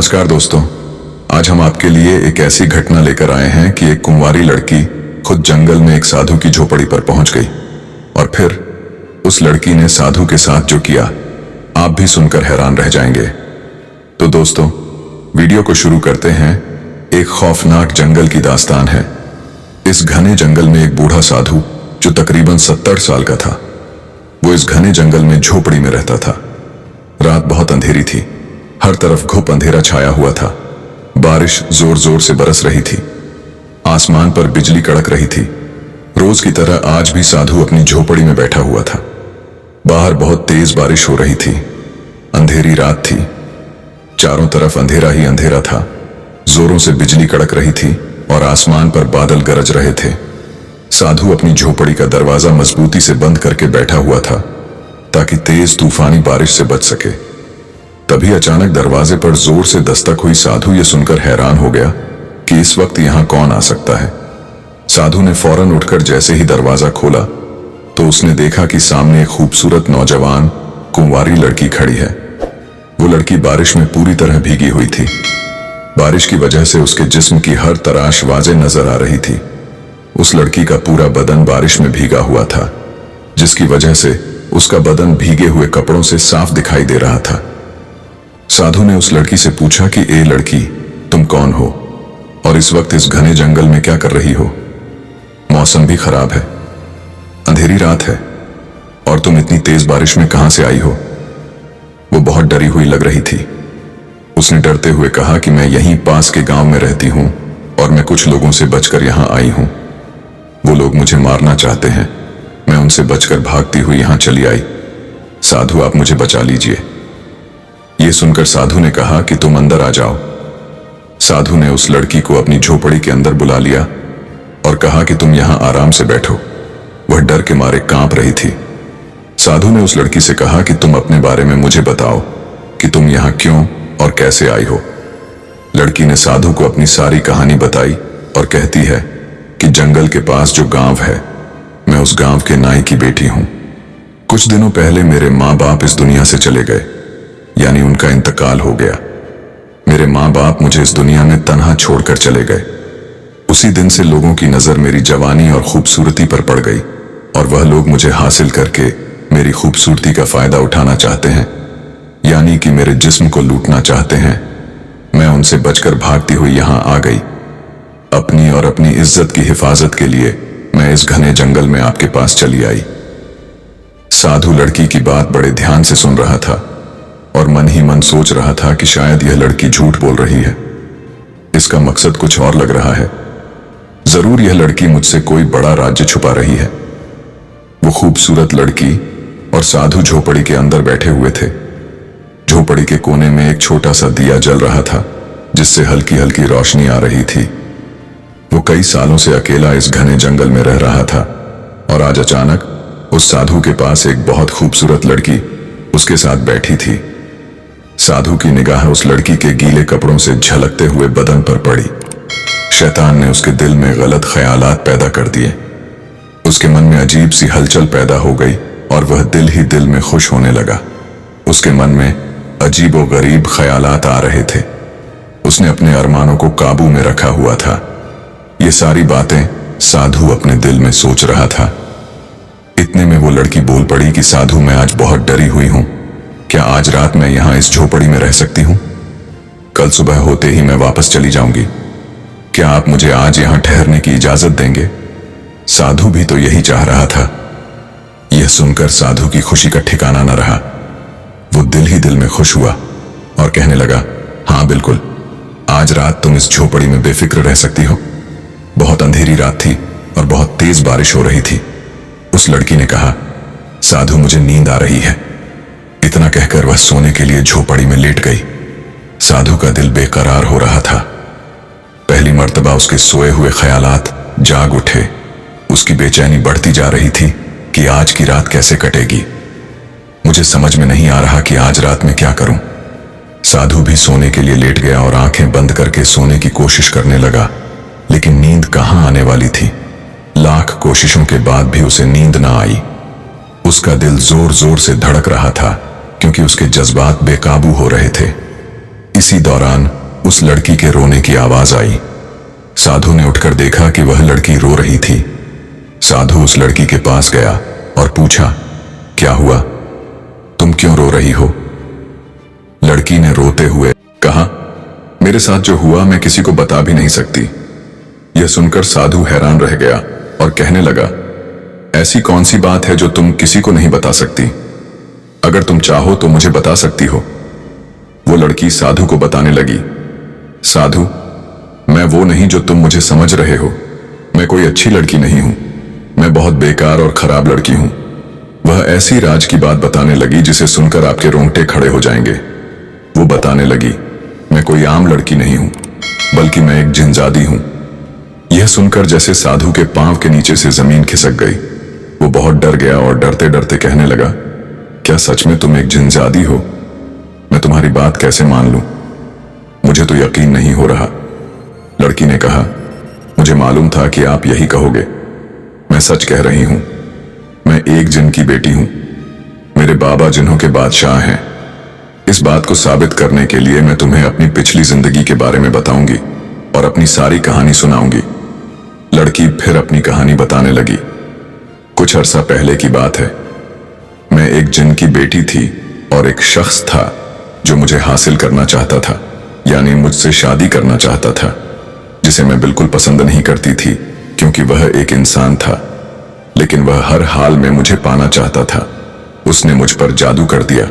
नमस्कार दोस्तों, आज हम आपके लिए एक ऐसी घटना लेकर आए हैं कि एक कुंवारी लड़की खुद जंगल में एक साधु की झोपड़ी पर पहुंच गई और फिर उस लड़की ने साधु के साथ जो किया आप भी सुनकर हैरान रह जाएंगे। तो दोस्तों, वीडियो को शुरू करते हैं। एक खौफनाक जंगल की दास्तान है। इस घने जंगल में एक बूढ़ा साधु जो तकरीबन 70 साल का था, वो इस घने जंगल में झोपड़ी में रहता था। रात बहुत अंधेरी थी, हर तरफ घुप अंधेरा छाया हुआ था। बारिश जोर जोर से बरस रही थी, आसमान पर बिजली कड़क रही थी। रोज की तरह आज भी साधु अपनी झोपड़ी में बैठा हुआ था। बाहर बहुत तेज बारिश हो रही थी, अंधेरी रात थी, चारों तरफ अंधेरा ही अंधेरा था। जोरों से बिजली कड़क रही थी और आसमान पर बादल गरज रहे थे। साधु अपनी झोपड़ी का दरवाजा मजबूती से बंद करके बैठा हुआ था ताकि तेज तूफानी बारिश से बच सके। तभी अचानक दरवाजे पर जोर से दस्तक हुई। साधु ये सुनकर हैरान हो गया कि इस वक्त यहां कौन आ सकता है। साधु ने फौरन उठकर जैसे ही दरवाजा खोला तो उसने देखा कि सामने एक खूबसूरत नौजवान कुंवारी लड़की खड़ी है। वो लड़की बारिश में पूरी तरह भीगी हुई थी। बारिश की वजह से उसके जिस्म की हर तराश वाज़ेह नजर आ रही थी। उस लड़की का पूरा बदन बारिश में भीगा हुआ था, जिसकी वजह से उसका बदन भीगे हुए कपड़ों से साफ दिखाई दे रहा था। साधु ने उस लड़की से पूछा कि ए लड़की, तुम कौन हो और इस वक्त इस घने जंगल में क्या कर रही हो? मौसम भी खराब है, अंधेरी रात है और तुम इतनी तेज बारिश में कहां से आई हो? वो बहुत डरी हुई लग रही थी। उसने डरते हुए कहा कि मैं यहीं पास के गांव में रहती हूं और मैं कुछ लोगों से बचकर यहां आई हूं। वो लोग मुझे मारना चाहते हैं। मैं उनसे बचकर भागती हुई यहां चली आई। साधु, आप मुझे बचा लीजिए। ये सुनकर साधु ने कहा कि तुम अंदर आ जाओ। साधु ने उस लड़की को अपनी झोपड़ी के अंदर बुला लिया और कहा कि तुम यहां आराम से बैठो। वह डर के मारे कांप रही थी। साधु ने उस लड़की से कहा कि तुम अपने बारे में मुझे बताओ कि तुम यहां क्यों और कैसे आई हो। लड़की ने साधु को अपनी सारी कहानी बताई और कहती है कि जंगल के पास जो गांव है, मैं उस गांव के नाई की बेटी हूं। कुछ दिनों पहले मेरे माँ बाप इस दुनिया से चले गए, यानी उनका इंतकाल हो गया। मेरे माँ बाप मुझे इस दुनिया में तन्हा छोड़कर चले गए। उसी दिन से लोगों की नजर मेरी जवानी और खूबसूरती पर पड़ गई और वह लोग मुझे हासिल करके मेरी खूबसूरती का फायदा उठाना चाहते हैं, यानी कि मेरे जिस्म को लूटना चाहते हैं। मैं उनसे बचकर भागती हुई यहां आ गई। अपनी और अपनी इज्जत की हिफाजत के लिए मैं इस घने जंगल में आपके पास चली आई। साधु लड़की की बात बड़े ध्यान से सुन रहा था और मन ही मन सोच रहा था कि शायद यह लड़की झूठ बोल रही है। इसका मकसद कुछ और लग रहा है। जरूर यह लड़की मुझसे कोई बड़ा राज्य छुपा रही है। वो खूबसूरत लड़की और साधु झोपड़ी के अंदर बैठे हुए थे। झोपड़ी के कोने में एक छोटा सा दिया जल रहा था, जिससे हल्की हल्की रोशनी आ रही थी। वो कई सालों से अकेला इस घने जंगल में रह रहा था और आज अचानक उस साधु के पास एक बहुत खूबसूरत लड़की उसके साथ बैठी थी। साधु की निगाह उस लड़की के गीले कपड़ों से झलकते हुए बदन पर पड़ी। शैतान ने उसके दिल में गलत ख्यालात पैदा कर दिए। उसके मन में अजीब सी हलचल पैदा हो गई और वह दिल ही दिल में खुश होने लगा। उसके मन में अजीब और गरीब ख्यालात आ रहे थे। उसने अपने अरमानों को काबू में रखा हुआ था। ये सारी बातें साधु अपने दिल में सोच रहा था। इतने में वो लड़की बोल पड़ी कि साधु, मैं आज बहुत डरी हुई हूं। क्या आज रात मैं यहां इस झोपड़ी में रह सकती हूं? कल सुबह होते ही मैं वापस चली जाऊंगी। क्या आप मुझे आज यहां ठहरने की इजाजत देंगे? साधु भी तो यही चाह रहा था। यह सुनकर साधु की खुशी का ठिकाना न रहा। वो दिल ही दिल में खुश हुआ और कहने लगा, हाँ बिल्कुल, आज रात तुम इस झोपड़ी में बेफिक्र रह सकती हो। बहुत अंधेरी रात थी और बहुत तेज बारिश हो रही थी। उस लड़की ने कहा, साधु, मुझे नींद आ रही है। इतना कहकर वह सोने के लिए झोपड़ी में लेट गई। साधु का दिल बेकरार हो रहा था। पहली मर्तबा उसके सोए हुए ख्यालात जाग उठे। उसकी बेचैनी बढ़ती जा रही थी कि आज की रात कैसे कटेगी। मुझे समझ में नहीं आ रहा कि आज रात में क्या करूं। साधु भी सोने के लिए लेट गया और आंखें बंद करके सोने की कोशिश करने लगा, लेकिन नींद कहां आने वाली थी। लाख कोशिशों के बाद भी उसे नींद ना आई। उसका दिल जोर जोर से धड़क रहा था क्योंकि उसके जज्बात बेकाबू हो रहे थे। इसी दौरान उस लड़की के रोने की आवाज आई। साधु ने उठकर देखा कि वह लड़की रो रही थी। साधु उस लड़की के पास गया और पूछा, क्या हुआ, तुम क्यों रो रही हो? लड़की ने रोते हुए कहा, मेरे साथ जो हुआ मैं किसी को बता भी नहीं सकती। यह सुनकर साधु हैरान रह गया और कहने लगा, ऐसी कौन सी बात है जो तुम किसी को नहीं बता सकती? अगर तुम चाहो तो मुझे बता सकती हो। वो लड़की साधु को बताने लगी, साधु, मैं वो नहीं जो तुम मुझे समझ रहे हो। मैं कोई अच्छी लड़की नहीं हूं, मैं बहुत बेकार और खराब लड़की हूं। वह ऐसी राज की बात बताने लगी जिसे सुनकर आपके रोंगटे खड़े हो जाएंगे। वो बताने लगी, मैं कोई आम लड़की नहीं हूं, बल्कि मैं एक जिनजादी हूं। यह सुनकर जैसे साधु के पांव के नीचे से जमीन खिसक गई। वो बहुत डर गया और डरते डरते कहने लगा, क्या सच में तुम एक जिनजादी हो? मैं तुम्हारी बात कैसे मान लूं? मुझे तो यकीन नहीं हो रहा। लड़की ने कहा, मुझे मालूम था कि आप यही कहोगे। मैं सच कह रही हूं, मैं एक जिन की बेटी हूं। मेरे बाबा जिन्हों के बादशाह हैं। इस बात को साबित करने के लिए मैं तुम्हें अपनी पिछली जिंदगी के बारे में बताऊंगी और अपनी सारी कहानी सुनाऊंगी। लड़की फिर अपनी कहानी बताने लगी। कुछ अरसा पहले की बात है। मैं एक जिन की बेटी थी और एक शख्स था जो मुझे हासिल करना चाहता था, यानी मुझसे शादी करना चाहता था, जिसे मैं बिल्कुल पसंद नहीं करती थी क्योंकि वह एक इंसान था, लेकिन वह हर हाल में मुझे पाना चाहता था। उसने मुझ पर जादू कर दिया।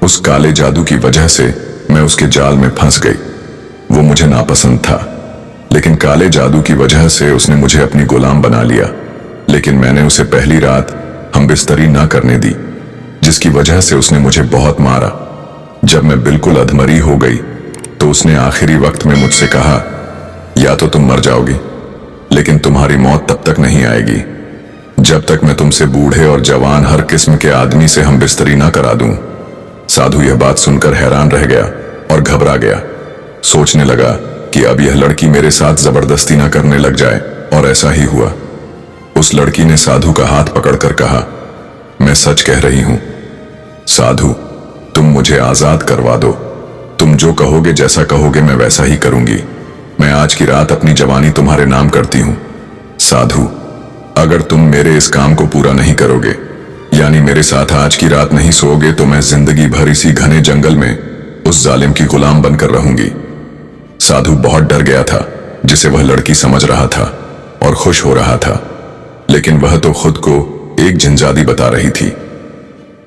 उस काले जादू की वजह से मैं उसके जाल में फंस गई। वो मुझे नापसंद था, लेकिन काले जादू की वजह से उसने मुझे अपनी गुलाम बना लिया। लेकिन मैंने उसे पहली रात हम बिस्तरी ना करने दी, जिसकी वजह से उसने मुझे बहुत मारा। जब मैं बिल्कुल अधमरी हो गई तो उसने आखिरी वक्त में मुझसे कहा, या तो तुम मर जाओगी, लेकिन तुम्हारी मौत तब तक नहीं आएगी जब तक मैं तुमसे बूढ़े और जवान हर किस्म के आदमी से हम बिस्तरी ना करा दूं। साधु यह बात सुनकर हैरान रह गया और घबरा गया। सोचने लगा कि अब यह लड़की मेरे साथ जबरदस्ती ना करने लग जाए, और ऐसा ही हुआ। उस लड़की ने साधु का हाथ पकड़कर कहा, मैं सच कह रही हूं साधु, तुम मुझे आजाद करवा दो। तुम जो कहोगे, जैसा कहोगे, मैं वैसा ही करूंगी। मैं आज की रात अपनी जवानी तुम्हारे नाम करती हूं। साधु, अगर तुम मेरे इस काम को पूरा नहीं करोगे, यानी मेरे साथ आज की रात नहीं सोओगे, तो मैं जिंदगी भर इसी घने जंगल में उस जालिम की गुलाम बनकर रहूंगी। साधु बहुत डर गया था, जिसे वह लड़की समझ रहा था और खुश हो रहा था, लेकिन वह तो खुद को एक जिनजादी बता रही थी।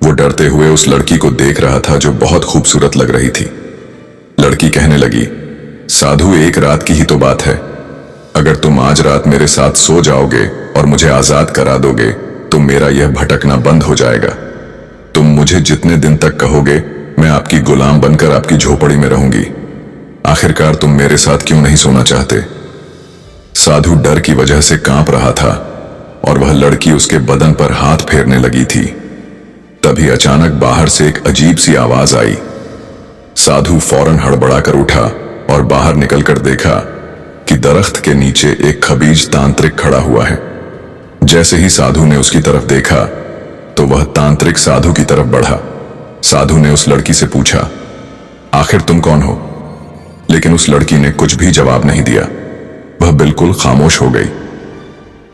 वो डरते हुए उस लड़की को देख रहा था जो बहुत खूबसूरत लग रही थी। लड़की कहने लगी, साधु, एक रात की ही तो बात है। अगर तुम आज रात मेरे साथ सो जाओगे और मुझे आजाद करा दोगे तो मेरा यह भटकना बंद हो जाएगा। तुम मुझे जितने दिन तक कहोगे, मैं आपकी गुलाम बनकर आपकी झोपड़ी में रहूंगी। आखिरकार तुम मेरे साथ क्यों नहीं सोना चाहते? साधु डर की वजह से कांप रहा था और वह लड़की उसके बदन पर हाथ फेरने लगी थी। तभी अचानक बाहर से एक अजीब सी आवाज आई। साधु फौरन हड़बड़ाकर उठा और बाहर निकलकर देखा कि दरख्त के नीचे एक खबीज तांत्रिक खड़ा हुआ है। जैसे ही साधु ने उसकी तरफ देखा तो वह तांत्रिक साधु की तरफ बढ़ा। साधु ने उस लड़की से पूछा, आखिर तुम कौन हो? लेकिन उस लड़की ने कुछ भी जवाब नहीं दिया। वह बिल्कुल खामोश हो गई।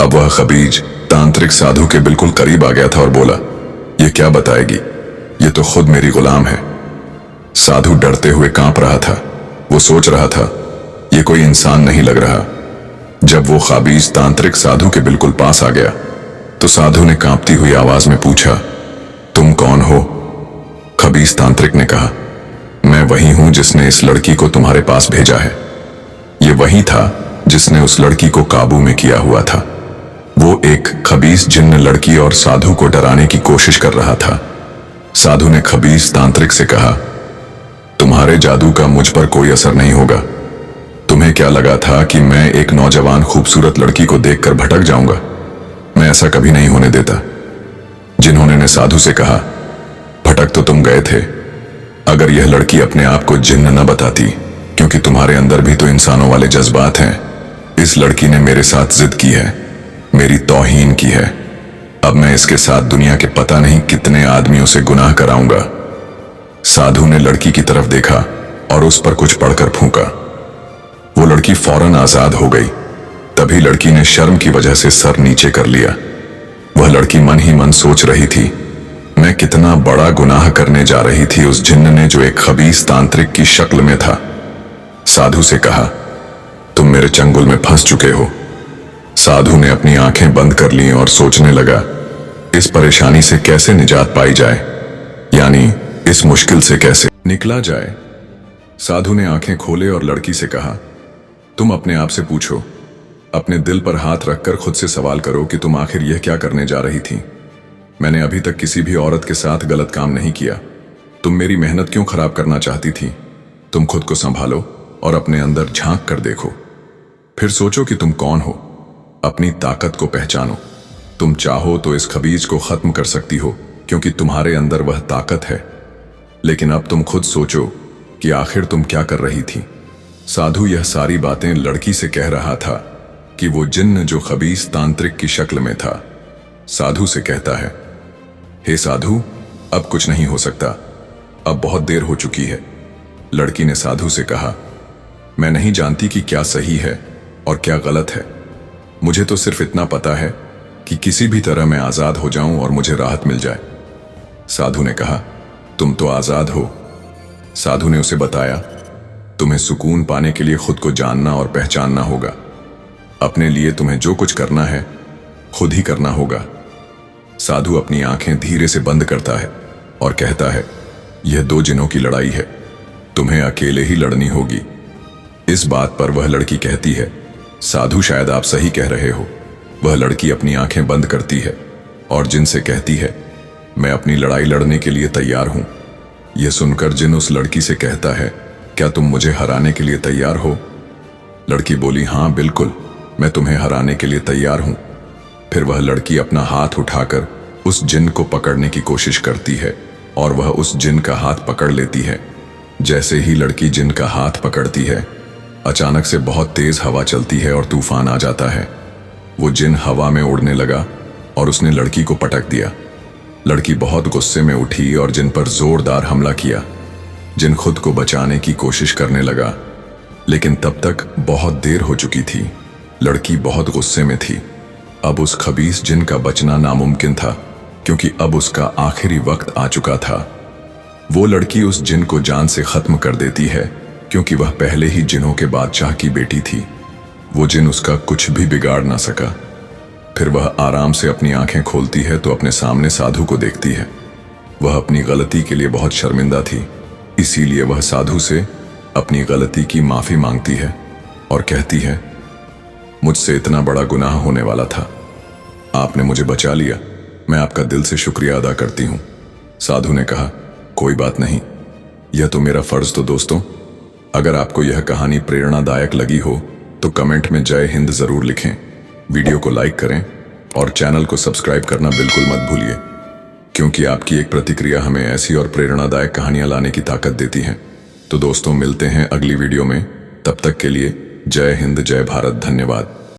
अब वह खबीज तांत्रिक साधु के बिल्कुल करीब आ गया था और बोला, यह क्या बताएगी? यह तो खुद मेरी गुलाम है। साधु डरते हुए कांप रहा था। वो सोच रहा था, यह कोई इंसान नहीं लग रहा। जब वो खबीज तांत्रिक साधु के बिल्कुल पास आ गया तो साधु ने कांपती हुई आवाज में पूछा, तुम कौन हो? खबीज तांत्रिक ने कहा, मैं वही हूं जिसने इस लड़की को तुम्हारे पास भेजा है। ये वही था जिसने उस लड़की को काबू में किया हुआ था। वो एक खबीज जिन्न लड़की और साधु को डराने की कोशिश कर रहा था। साधु ने खबीज तांत्रिक से कहा, तुम्हारे जादू का मुझ पर कोई असर नहीं होगा। तुम्हें क्या लगा था कि मैं एक नौजवान खूबसूरत लड़की को देखकर भटक जाऊंगा? मैं ऐसा कभी नहीं होने देता। जिन्होंने ने साधु से कहा, भटक तो तुम गए थे। अगर यह लड़की अपने आप को जिन्न न बताती, क्योंकि तुम्हारे अंदर भी तो इंसानों वाले जज्बात हैं। इस लड़की ने मेरे साथ जिद की है, मेरी तौहीन की है। अब मैं इसके साथ दुनिया के पता नहीं कितने आदमियों से गुनाह कराऊंगा। साधु ने लड़की की तरफ देखा और उस पर कुछ पढ़कर फूंका। वो लड़की फौरन आजाद हो गई। तभी लड़की ने शर्म की वजह से सर नीचे कर लिया। वह लड़की मन ही मन सोच रही थी, मैं कितना बड़ा गुनाह करने जा रही थी उस जिन्न ने जो एक खबीस तांत्रिक की शक्ल में था। साधु से कहा, तुम मेरे चंगुल में फंस चुके हो। साधु ने अपनी आंखें बंद कर ली और सोचने लगा, इस परेशानी से कैसे निजात पाई जाए, यानी इस मुश्किल से कैसे निकला जाए। साधु ने आंखें खोले और लड़की से कहा, तुम अपने आप से पूछो, अपने दिल पर हाथ रखकर खुद से सवाल करो कि तुम आखिर यह क्या करने जा रही थी। मैंने अभी तक किसी भी औरत के साथ गलत काम नहीं किया। तुम मेरी मेहनत क्यों खराब करना चाहती थी? तुम खुद को संभालो और अपने अंदर झांक कर देखो। फिर सोचो कि तुम कौन हो। अपनी ताकत को पहचानो। तुम चाहो तो इस खबीज को खत्म कर सकती हो, क्योंकि तुम्हारे अंदर वह ताकत है। लेकिन अब तुम खुद सोचो कि आखिर तुम क्या कर रही थी। साधु यह सारी बातें लड़की से कह रहा था कि वो जिन्न जो खबीस तांत्रिक की शक्ल में था, साधु से कहता है, हे साधु, अब कुछ नहीं हो सकता, अब बहुत देर हो चुकी है। लड़की ने साधु से कहा, मैं नहीं जानती कि क्या सही है और क्या गलत है। मुझे तो सिर्फ इतना पता है कि किसी भी तरह मैं आजाद हो जाऊं और मुझे राहत मिल जाए। साधु ने कहा, तुम तो आजाद हो। साधु ने उसे बताया, तुम्हें सुकून पाने के लिए खुद को जानना और पहचानना होगा। अपने लिए तुम्हें जो कुछ करना है खुद ही करना होगा। साधु अपनी आंखें धीरे से बंद करता है और कहता है, यह दो जिनों की लड़ाई है, तुम्हें अकेले ही लड़नी होगी। इस बात पर वह लड़की कहती है, साधु शायद आप सही कह रहे हो। वह लड़की अपनी आंखें बंद करती है और जिन से कहती है, मैं अपनी लड़ाई लड़ने के लिए तैयार हूं। यह सुनकर जिन उस लड़की से कहता है, क्या तुम मुझे हराने के लिए तैयार हो? लड़की बोली, हां बिल्कुल, मैं तुम्हें हराने के लिए तैयार हूं। फिर वह लड़की अपना हाथ उठाकर उस जिन को पकड़ने की कोशिश करती है और वह उस जिन का हाथ पकड़ लेती है। जैसे ही लड़की जिन का हाथ पकड़ती है, अचानक से बहुत तेज हवा चलती है और तूफान आ जाता है। वो जिन हवा में उड़ने लगा और उसने लड़की को पटक दिया। लड़की बहुत गुस्से में उठी और जिन पर जोरदार हमला किया। जिन खुद को बचाने की कोशिश करने लगा, लेकिन तब तक बहुत देर हो चुकी थी। लड़की बहुत गुस्से में थी। अब उस खबीस जिन का बचना नामुमकिन था, क्योंकि अब उसका आखिरी वक्त आ चुका था। वो लड़की उस जिन को जान से खत्म कर देती है, क्योंकि वह पहले ही जिनों के बादशाह की बेटी थी। वो जिन उसका कुछ भी बिगाड़ ना सका। फिर वह आराम से अपनी आंखें खोलती है तो अपने सामने साधु को देखती है। वह अपनी गलती के लिए बहुत शर्मिंदा थी, इसीलिए वह साधु से अपनी गलती की माफी मांगती है और कहती है, मुझसे इतना बड़ा गुनाह होने वाला था, आपने मुझे बचा लिया, मैं आपका दिल से शुक्रिया अदा करती हूं। साधु ने कहा, कोई बात नहीं, यह तो मेरा फर्ज। तो दोस्तों, अगर आपको यह कहानी प्रेरणादायक लगी हो तो कमेंट में जय हिंद जरूर लिखें। वीडियो को लाइक करें और चैनल को सब्सक्राइब करना बिल्कुल मत भूलिए, क्योंकि आपकी एक प्रतिक्रिया हमें ऐसी और प्रेरणादायक कहानियां लाने की ताकत देती है। तो दोस्तों, मिलते हैं अगली वीडियो में। तब तक के लिए जय हिंद, जय भारत, धन्यवाद।